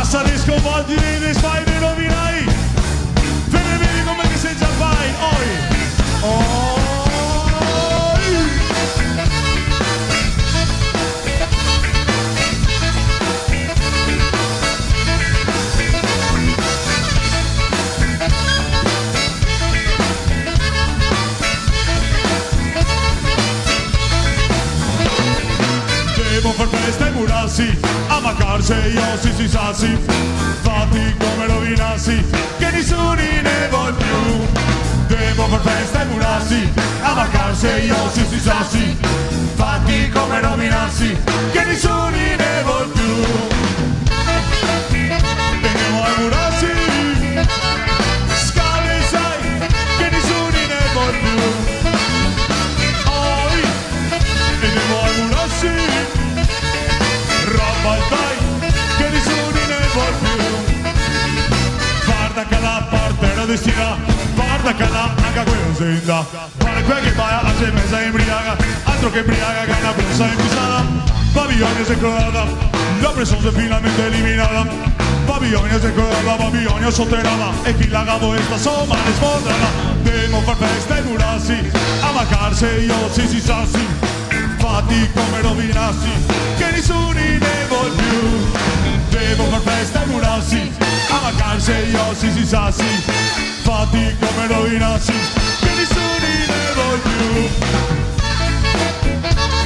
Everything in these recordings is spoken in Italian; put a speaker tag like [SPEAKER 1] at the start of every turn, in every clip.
[SPEAKER 1] Assarisco volti di fai di rovinai. Fede vedi come che sei già vai. Oi. Oi. Devo far festa e murarsi, ammacarsi e io si sassi, fatti come rovinassi, che nessuno ne vuol più. Devo far festa e murarsi, ammacarsi e io si sassi, fatti come rovinassi, che nessuno ne vuol più. Andiamo a murarsi, scale sai, che nessuno ne vuol più. Oi, andiamo a murarsi, dai, che nessuno ne vuol più. Guarda che la partera destina, guarda che la anche quello senda. Guarda quel che vai a se messa imbriaga, altro che imbriaga che una bronza impissata. Babilonia si è crollata, la pressione è finalmente eliminata. Babilonia si è crollata, Babilonia sotterrata, e chi la cavo sta somma risponderà. Devo far festa e murarsi, ammacarsi e io si sassi, fatti come rovinassi, che nessuno ne vuol più. Devo far festa e murarsi, ammacarsi e io si sassi, fatti come rovinassi, che nessuno ne vuol più.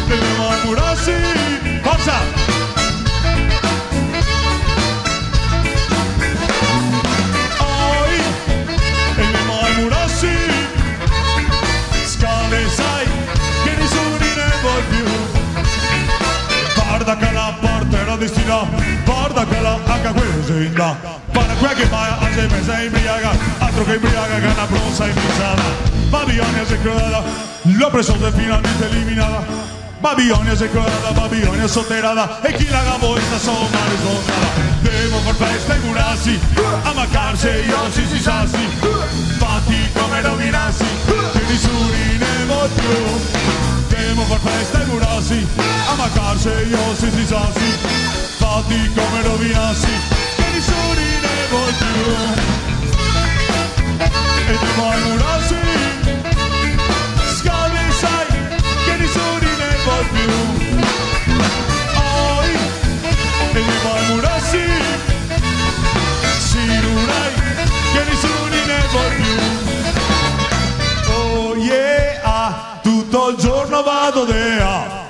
[SPEAKER 1] Devo a murarsi, forza! Oi, devo a murarsi, scale sai, che nessuno ne vuol più. Guarda che la porterà destina, guarda che la anche quello senda. Guarda quel che vai a se messa imbriaga, altro che imbriaga che una bronza impissata. Babilonia si è crollata, l'oppressione è finalmente eliminata. Babilonia si è crollata, Babilonia sotterrata, e chi la cavo sta somma risponderà. Devo far festa e murarsi, ammacarsi e io si sassi, fatti come rovinassi, che nessuno ne vuol più. Devo far festa e murarsi, ammacarsi e io si sassi, fatti come rovinassi, che nessuno ne vuol più. E devo a murarsi, scale sai, che nessuno ne vuol più. Oi, e devo a murarsi, sirurai, che nessuno ne vuol più. Oh yeah, tutto il giorno vado dea.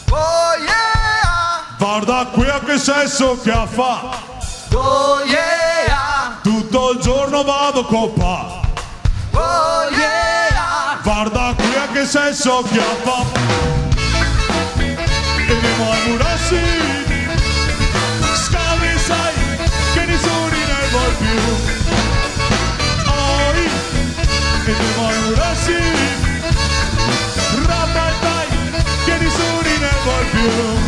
[SPEAKER 2] Oh yeah,
[SPEAKER 1] Guarda qui a che sesso che fa.
[SPEAKER 2] oh yeah,
[SPEAKER 1] Tutto il giorno vado coppa.
[SPEAKER 2] oh yeah,
[SPEAKER 1] Guarda qui a che sesso che fa. E devo a murarsi, scale sai, che nessuno ne vuol più. Oi, e devo a murarsi, dai, che nessuno ne vuol più.